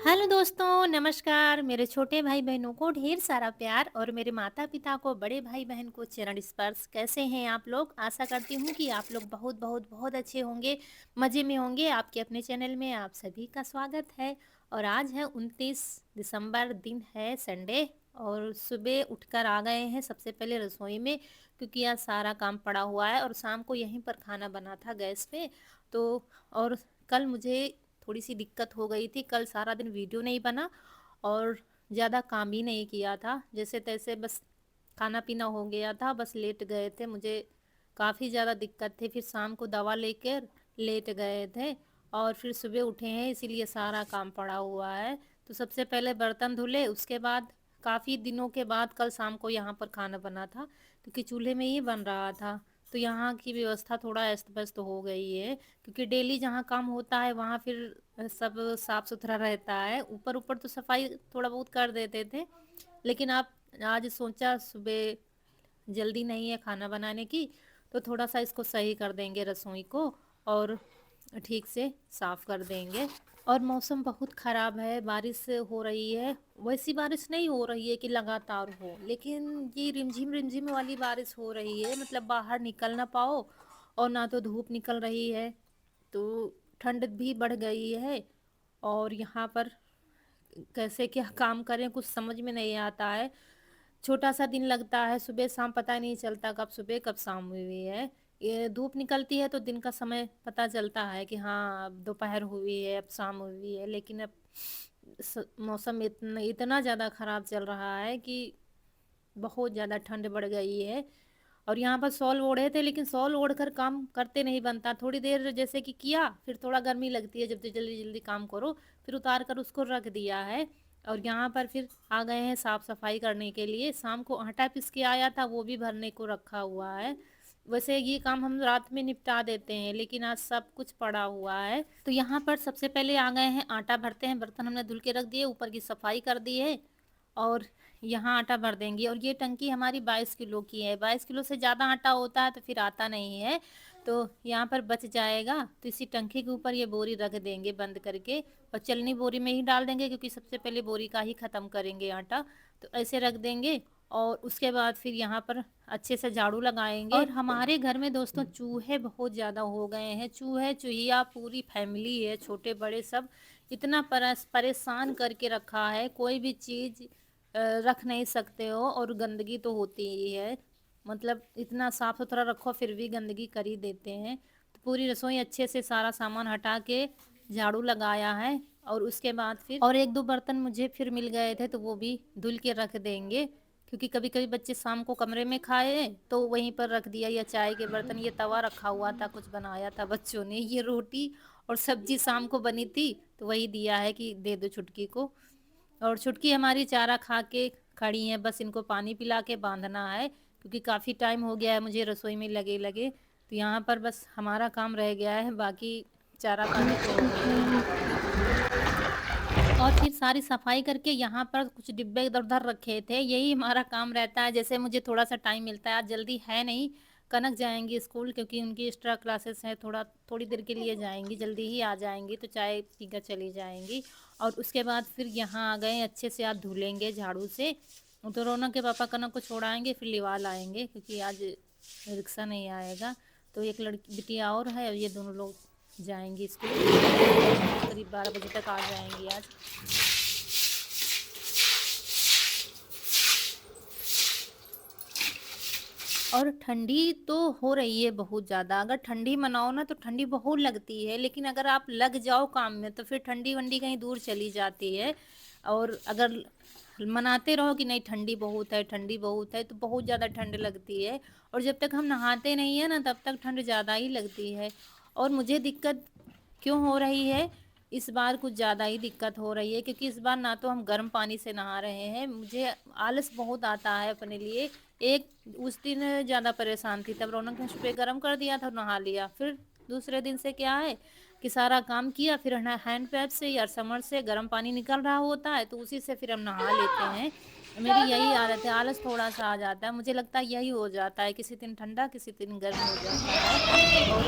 Hello दोस्तों, नमस्कार। मेरे छोटे भाई बहनों को ढेर सारा प्यार और मेरे माता पिता को, बड़े भाई बहन को चरण स्पर्श। कैसे हैं आप लोग? आशा करती हूँ कि आप लोग बहुत बहुत बहुत अच्छे होंगे, मज़े में होंगे। आपके अपने चैनल में आप सभी का स्वागत है। और आज है 29 दिसंबर, दिन है संडे। और सुबह उठकर आ गए हैं सबसे पहले रसोई में, क्योंकि आज सारा काम पड़ा हुआ है और शाम को यहीं पर खाना बना था गैस पे। तो और कल मुझे थोड़ी सी दिक्कत हो गई थी। कल सारा दिन वीडियो नहीं बना और ज़्यादा काम भी नहीं किया था, जैसे तैसे बस खाना पीना हो गया था, बस लेट गए थे। मुझे काफ़ी ज़्यादा दिक्कत थी, फिर शाम को दवा लेकर लेट गए थे और फिर सुबह उठे हैं, इसीलिए सारा काम पड़ा हुआ है। तो सबसे पहले बर्तन धुले, उसके बाद काफ़ी दिनों के बाद कल शाम को यहाँ पर खाना बना था, क्योंकि चूल्हे में ही बन रहा था। तो यहाँ की व्यवस्था थोड़ा अस्त व्यस्त हो गई है, क्योंकि डेली जहाँ काम होता है वहाँ फिर सब साफ सुथरा रहता है। ऊपर ऊपर तो सफाई थोड़ा बहुत कर देते थे, लेकिन आप आज सोचा सुबह जल्दी नहीं है खाना बनाने की, तो थोड़ा सा इसको सही कर देंगे रसोई को और ठीक से साफ कर देंगे। और मौसम बहुत ख़राब है, बारिश हो रही है। वैसी बारिश नहीं हो रही है कि लगातार हो, लेकिन ये रिमझिम रिमझिम वाली बारिश हो रही है, मतलब बाहर निकल ना पाओ और ना तो धूप निकल रही है। तो ठंड भी बढ़ गई है और यहाँ पर कैसे क्या काम करें कुछ समझ में नहीं आता है। छोटा सा दिन लगता है, सुबह शाम पता नहीं चलता कब सुबह कब शाम हुई है। ये धूप निकलती है तो दिन का समय पता चलता है कि हाँ अब दोपहर हुई है, अब शाम हुई है। लेकिन अब मौसम इतना इतना ज़्यादा ख़राब चल रहा है कि बहुत ज़्यादा ठंड बढ़ गई है। और यहाँ पर शॉल ओढ़े थे, लेकिन शॉल ओढ़ कर काम करते नहीं बनता। थोड़ी देर जैसे कि किया, फिर थोड़ा गर्मी लगती है, जब तो जल्दी जल्दी काम करो, फिर उतार कर उसको रख दिया है। और यहाँ पर फिर आ गए हैं साफ सफाई करने के लिए। शाम को आटा पीस के आया था, वो भी भरने को रखा हुआ है। वैसे ये काम हम रात में निपटा देते हैं, लेकिन आज सब कुछ पड़ा हुआ है। तो यहाँ पर सबसे पहले आ गए हैं, आटा भरते हैं। बर्तन हमने धुल के रख दिए, ऊपर की सफाई कर दी है और यहाँ आटा भर देंगी। और ये टंकी हमारी 22 किलो की है। 22 किलो से ज़्यादा आटा होता है तो फिर आता नहीं है, तो यहाँ पर बच जाएगा। तो इसी टंकी के ऊपर ये बोरी रख देंगे बंद करके, और चलनी बोरी में ही डाल देंगे, क्योंकि सबसे पहले बोरी का ही ख़त्म करेंगे आटा। तो ऐसे रख देंगे और उसके बाद फिर यहाँ पर अच्छे से झाड़ू लगाएंगे। और हमारे घर में दोस्तों चूहे बहुत ज़्यादा हो गए हैं। चूहे चूहिया पूरी फैमिली है, छोटे बड़े सब। इतना परेशान करके रखा है, कोई भी चीज़ रख नहीं सकते हो और गंदगी तो होती ही है। मतलब इतना साफ सुथरा रखो फिर भी गंदगी कर ही देते हैं। तो पूरी रसोई अच्छे से सारा सामान हटा के झाड़ू लगाया है। और उसके बाद फिर और एक दो बर्तन मुझे फिर मिल गए थे, तो वो भी धुल के रख देंगे, क्योंकि कभी कभी बच्चे शाम को कमरे में खाए तो वहीं पर रख दिया। या चाय के बर्तन, ये तवा रखा हुआ था, कुछ बनाया था बच्चों ने, ये रोटी और सब्जी शाम को बनी थी, तो वही दिया है कि दे दो छुटकी को। और छुटकी हमारी चारा खा के खड़ी हैं, बस इनको पानी पिला के बांधना है, क्योंकि काफ़ी टाइम हो गया है मुझे रसोई में लगे लगे। तो यहाँ पर बस हमारा काम रह गया है, बाकी चारा पानी तो हो गया है। और फिर सारी सफाई करके यहाँ पर कुछ डिब्बे इधर उधर रखे थे, यही हमारा काम रहता है। जैसे मुझे थोड़ा सा टाइम मिलता है, आज जल्दी है नहीं। कनक जाएंगी स्कूल, क्योंकि उनकी एक्स्ट्रा क्लासेस हैं, थोड़ी देर के लिए जाएंगी, जल्दी ही आ जाएंगी, तो चाय पीकर चली जाएंगी। और उसके बाद फिर यहाँ आ गए, अच्छे से आप धुलेंगे झाड़ू से। तो रौनक के पापा कनक को छोड़ाएंगे, फिर लिवा लाएंगे, क्योंकि आज रिक्शा नहीं आएगा। तो एक लड़की बिटिया और है, और ये दोनों लोग जाएंगी स्कूल, करीब 12 बजे तक आ जाएंगी आज। और ठंडी तो हो रही है बहुत ज़्यादा। अगर ठंडी मनाओ ना तो ठंडी बहुत लगती है, लेकिन अगर आप लग जाओ काम में तो फिर ठंडी वंडी कहीं दूर चली जाती है। और अगर मनाते रहो कि नहीं ठंडी बहुत है, ठंडी बहुत है, तो बहुत ज़्यादा ठंड लगती है। और जब तक हम नहाते नहीं है ना, तब तक ठंड ज़्यादा ही लगती है। और मुझे दिक्कत क्यों हो रही है, इस बार कुछ ज़्यादा ही दिक्कत हो रही है, क्योंकि इस बार ना तो हम गर्म पानी से नहा रहे हैं। मुझे आलस बहुत आता है अपने लिए। एक उस दिन ज़्यादा परेशान थी, तब रौनक ने सुबह गर्म कर दिया था, नहा लिया। फिर दूसरे दिन से क्या है कि सारा काम किया, फिर हैंड पैप से या समर से गर्म पानी निकल रहा होता है, तो उसी से फिर हम नहा लेते हैं। मेरी यही आदत है, आलस थोड़ा सा आ जाता है। मुझे लगता है यही हो जाता है, किसी दिन ठंडा किसी दिन गर्म हो जाता है। और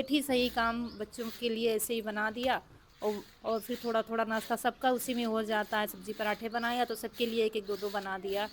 लेट ही सही काम बच्चों के लिए ऐसे ही बना दिया। और फिर थोड़ा थोड़ा नाश्ता सबका उसी में हो जाता है। सब्जी पराठे बनाया तो सबके लिए एक एक दो दो बना दिया,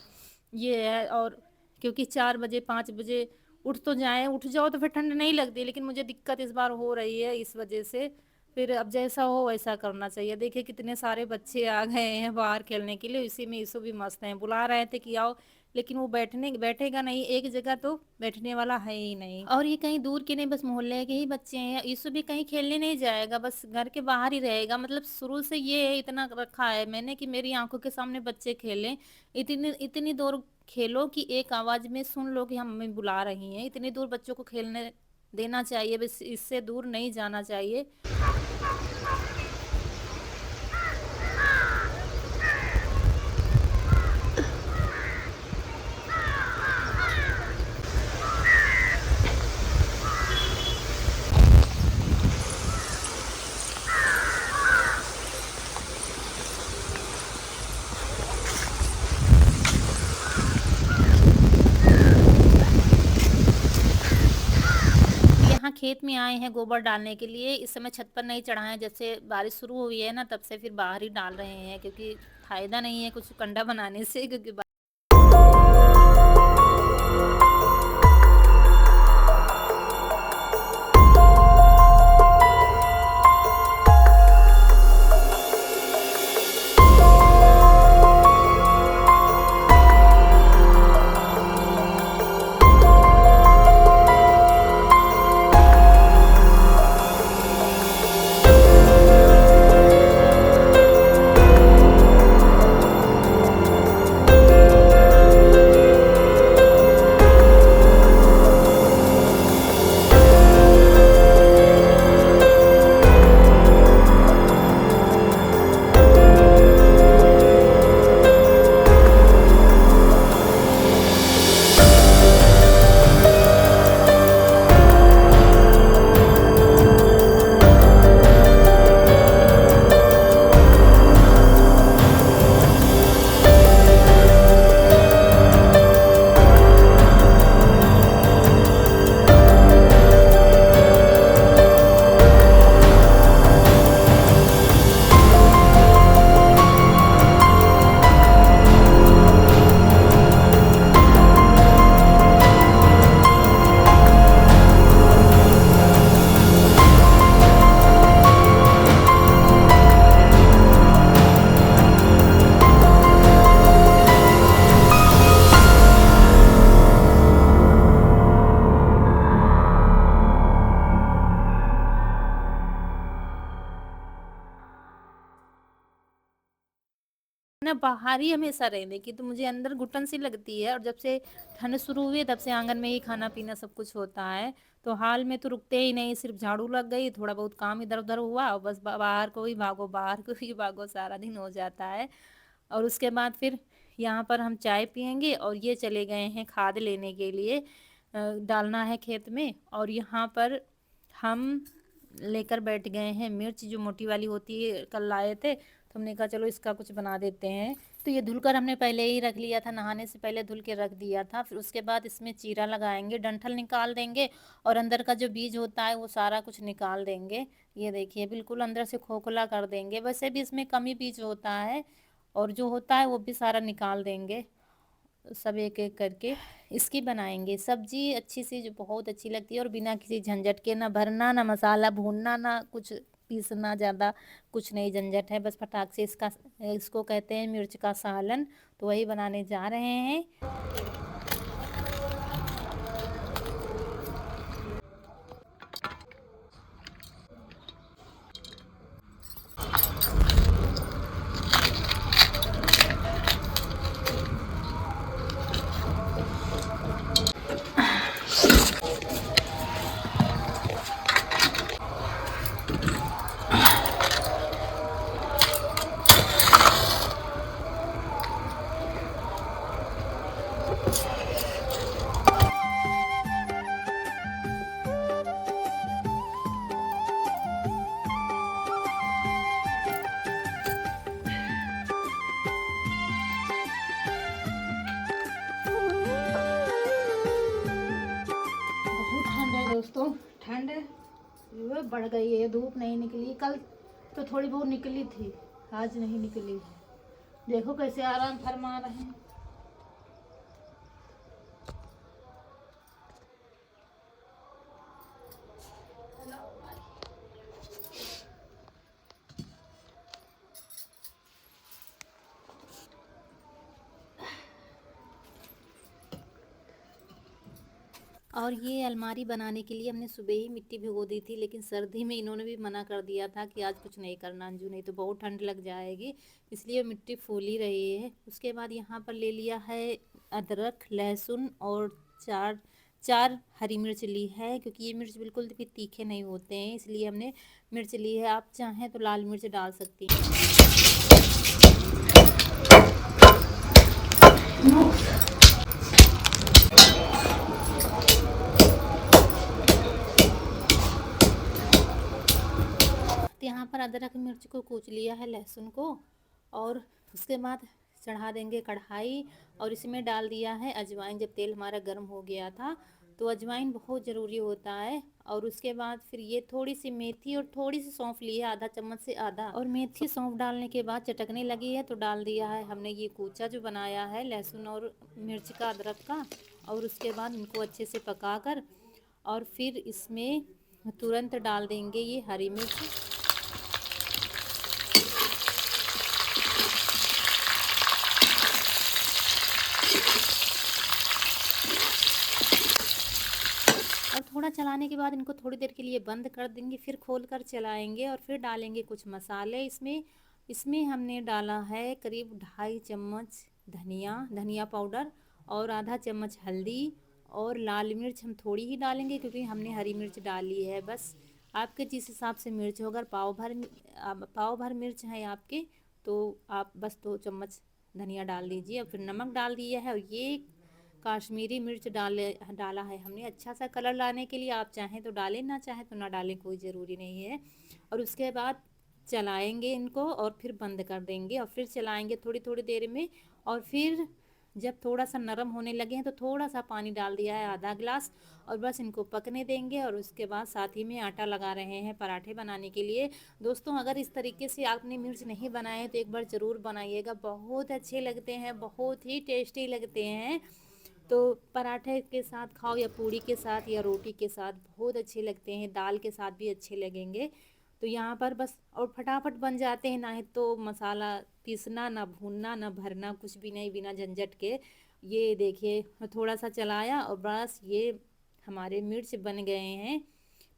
ये है। और क्योंकि 4 बजे 5 बजे उठ तो जाए, उठ जाओ तो फिर ठंड नहीं लगती, लेकिन मुझे दिक्कत इस बार हो रही है इस वजह से। फिर अब जैसा हो वैसा करना चाहिए। देखिए कितने सारे बच्चे आ गए हैं बाहर खेलने के लिए, इसी में ईशु भी मस्त हैं, बुला रहे थे कि आओ, लेकिन वो बैठेगा नहीं एक जगह, तो बैठने वाला है ही नहीं। और ये कहीं दूर के नहीं, बस मोहल्ले के ही बच्चे हैं। ईशु भी कहीं खेलने नहीं जाएगा, बस घर के बाहर ही रहेगा। मतलब शुरू से ये है, इतना रखा है मैंने कि मेरी आंखों के सामने बच्चे खेलें। इतनी इतनी दूर खेलो कि एक आवाज में सुन लो कि हम मम्मी बुला रही हैं। इतनी दूर बच्चों को खेलने देना चाहिए, बस इससे दूर नहीं जाना चाहिए। यहाँ खेत में आए हैं गोबर डालने के लिए। इस समय छत पर नहीं चढ़ा है, जब से बारिश शुरू हुई है ना तब से फिर बाहर ही डाल रहे हैं, क्योंकि फायदा नहीं है कुछ कंडा बनाने से, क्योंकि ना बाहर ही हमेशा रहने की तो मुझे अंदर घुटन सी लगती है। और जब से ठंड शुरू हुई है तब से आंगन में ही खाना पीना सब कुछ होता है। तो हाल में तो रुकते ही नहीं, सिर्फ झाड़ू लग गई, थोड़ा बहुत काम इधर उधर हुआ और बस बाहर को ही भागो, बाहर को ही भागो, सारा दिन हो जाता है। और उसके बाद फिर यहाँ पर हम चाय पियेंगे और ये चले गए हैं खाद लेने के लिए, डालना है खेत में। और यहाँ पर हम लेकर बैठ गए हैं मिर्च, जो मोटी वाली होती है, कल लाए थे तो हमने कहा चलो इसका कुछ बना देते हैं। तो ये धुलकर हमने पहले ही रख लिया था, नहाने से पहले धुल के रख दिया था। फिर उसके बाद इसमें चीरा लगाएंगे, डंठल निकाल देंगे और अंदर का जो बीज होता है वो सारा कुछ निकाल देंगे। ये देखिए बिल्कुल अंदर से खोखला कर देंगे, वैसे भी इसमें कमी बीज होता है और जो होता है वो भी सारा निकाल देंगे। सब एक एक करके इसकी बनाएंगे सब्जी, अच्छी सी, जो बहुत अच्छी लगती है और बिना किसी झंझट के, ना भरना ना मसाला भूनना ना कुछ पीसना, ज़्यादा कुछ नहीं झंझट है, बस फटाक से इसका, इसको कहते हैं मिर्च का सालन। तो वही बनाने जा रहे हैं। बहुत ठंड है दोस्तों, ठंड ये बढ़ गई है, धूप नहीं निकली। कल तो थोड़ी बहुत निकली थी, आज नहीं निकली है। देखो कैसे आराम फरमा रहे हैं। और ये अलमारी बनाने के लिए हमने सुबह ही मिट्टी भिगो दी थी, लेकिन सर्दी में इन्होंने भी मना कर दिया था कि आज कुछ नहीं करना अंजू, नहीं तो बहुत ठंड लग जाएगी, इसलिए मिट्टी फूल ही रही है। उसके बाद यहाँ पर ले लिया है अदरक, लहसुन और चार चार हरी मिर्च ली है, क्योंकि ये मिर्च बिल्कुल भी तीखे नहीं होते हैं, इसलिए हमने मिर्च ली है। आप चाहें तो लाल मिर्च डाल सकती हैं। तो यहाँ पर अदरक मिर्च को कूच लिया है, लहसुन को, और उसके बाद चढ़ा देंगे कढ़ाई और इसमें डाल दिया है अजवाइन। जब तेल हमारा गर्म हो गया था तो अजवाइन बहुत ज़रूरी होता है। और उसके बाद फिर ये थोड़ी सी मेथी और थोड़ी सी सौंफ ली है, आधा चम्मच से आधा, और मेथी सौंफ डालने के बाद चटकने लगी है तो डाल दिया है हमने ये कूचा जो बनाया है लहसुन और मिर्च का, अदरक का। और उसके बाद इनको अच्छे से पका कर और फिर इसमें तुरंत डाल देंगे ये हरी मिर्च। और थोड़ा चलाने के बाद इनको थोड़ी देर के लिए बंद कर देंगे, फिर खोल कर चलाएंगे और फिर डालेंगे कुछ मसाले इसमें। इसमें हमने डाला है करीब 2.5 चम्मच धनिया पाउडर और आधा चम्मच हल्दी, और लाल मिर्च हम थोड़ी ही डालेंगे क्योंकि हमने हरी मिर्च डाली है। बस आपके जिस हिसाब से मिर्च हो, अगर पाव भर मिर्च है आपके तो आप बस 2 चम्मच धनिया डाल दीजिए। और फिर नमक डाल दिया है, और ये काश्मीरी मिर्च डाला है हमने अच्छा सा कलर लाने के लिए। आप चाहें तो डालें, ना चाहें तो ना डालें, कोई ज़रूरी नहीं है। और उसके बाद चलाएंगे इनको और फिर बंद कर देंगे और फिर चलाएंगे थोड़ी थोड़ी देर में। और फिर जब थोड़ा सा नरम होने लगे हैं तो थोड़ा सा पानी डाल दिया है, आधा गिलास, और बस इनको पकने देंगे। और उसके बाद साथ ही में आटा लगा रहे हैं पराठे बनाने के लिए। दोस्तों, अगर इस तरीके से आपने मिर्च नहीं बनाए तो एक बार ज़रूर बनाइएगा, बहुत अच्छे लगते हैं, बहुत ही टेस्टी लगते हैं। तो पराठे के साथ खाओ या पूड़ी के साथ या रोटी के साथ बहुत अच्छे लगते हैं, दाल के साथ भी अच्छे लगेंगे। तो यहाँ पर बस और फटाफट बन जाते हैं, ना है तो मसाला पीसना, ना भूनना, ना भरना, कुछ भी नहीं, बिना झंझट के। ये देखिए थोड़ा सा चलाया और बस ये हमारे मिर्च बन गए हैं।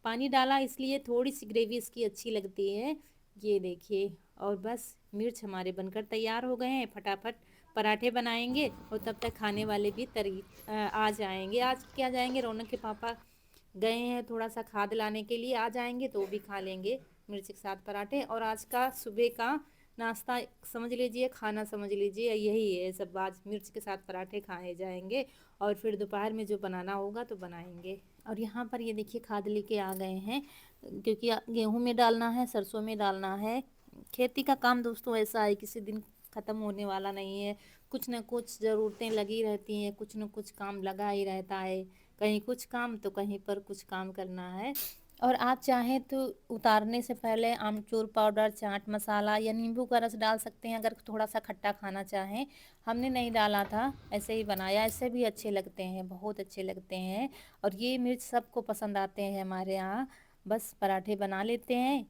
पानी डाला इसलिए थोड़ी सी ग्रेवी इसकी अच्छी लगती है। ये देखिए, और बस मिर्च हमारे बनकर तैयार हो गए हैं। फटाफट पराठे बनाएंगे और तब तक खाने वाले भी आ जाएंगे। आज क्या जाएंगे, रौनक के पापा गए हैं थोड़ा सा खाद लाने के लिए, आ जाएंगे तो वो भी खा लेंगे मिर्च के साथ पराठे। और आज का सुबह का नाश्ता समझ लीजिए, खाना समझ लीजिए, यही है सब। आज मिर्च के साथ पराठे खाए जाएंगे और फिर दोपहर में जो बनाना होगा तो बनाएंगे। और यहाँ पर ये देखिए खाद लेके आ गए हैं, क्योंकि गेहूं में डालना है, सरसों में डालना है। खेती का काम दोस्तों ऐसा है, किसी दिन ख़त्म होने वाला नहीं है। कुछ न कुछ ज़रूरतें लगी रहती हैं, कुछ न कुछ काम लगा ही रहता है, कहीं कुछ काम तो कहीं पर कुछ काम करना है। और आप चाहें तो उतारने से पहले आमचूर पाउडर, चाट मसाला या नींबू का रस डाल सकते हैं, अगर थोड़ा सा खट्टा खाना चाहें। हमने नहीं डाला था, ऐसे ही बनाया, ऐसे भी अच्छे लगते हैं, बहुत अच्छे लगते हैं। और ये मिर्च सबको पसंद आते हैं हमारे यहाँ। बस पराठे बना लेते हैं।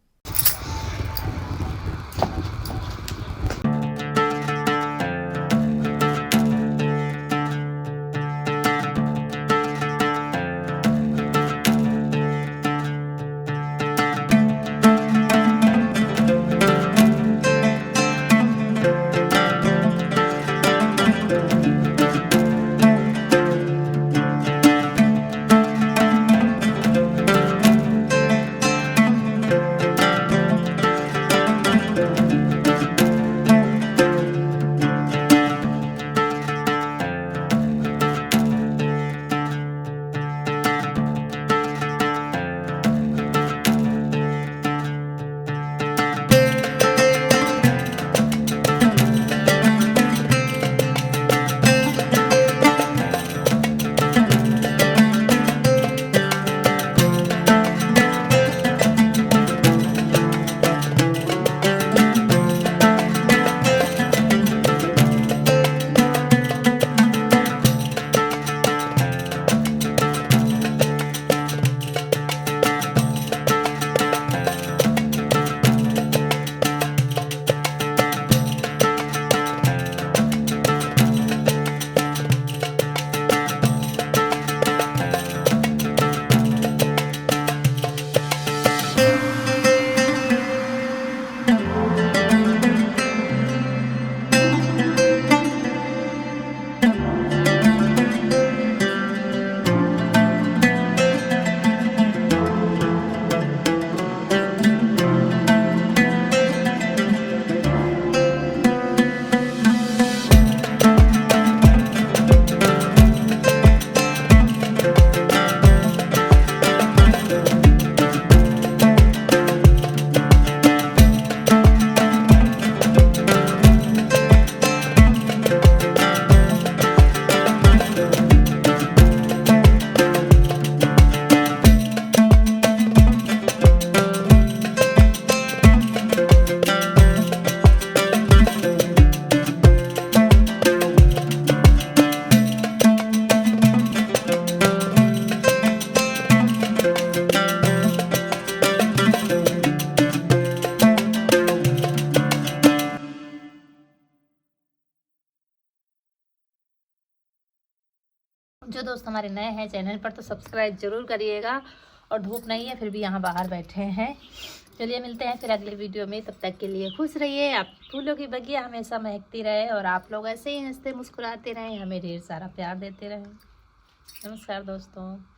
जो दोस्त हमारे नए हैं चैनल पर तो सब्सक्राइब जरूर करिएगा। और धूप नहीं है फिर भी यहाँ बाहर बैठे हैं। चलिए मिलते हैं फिर अगले वीडियो में, तब तक के लिए खुश रहिए। आप फूलों की बगिया हमेशा महकती रहे और आप लोग ऐसे ही हंसते मुस्कुराते रहें, हमें ढेर सारा प्यार देते रहें। नमस्कार दोस्तों।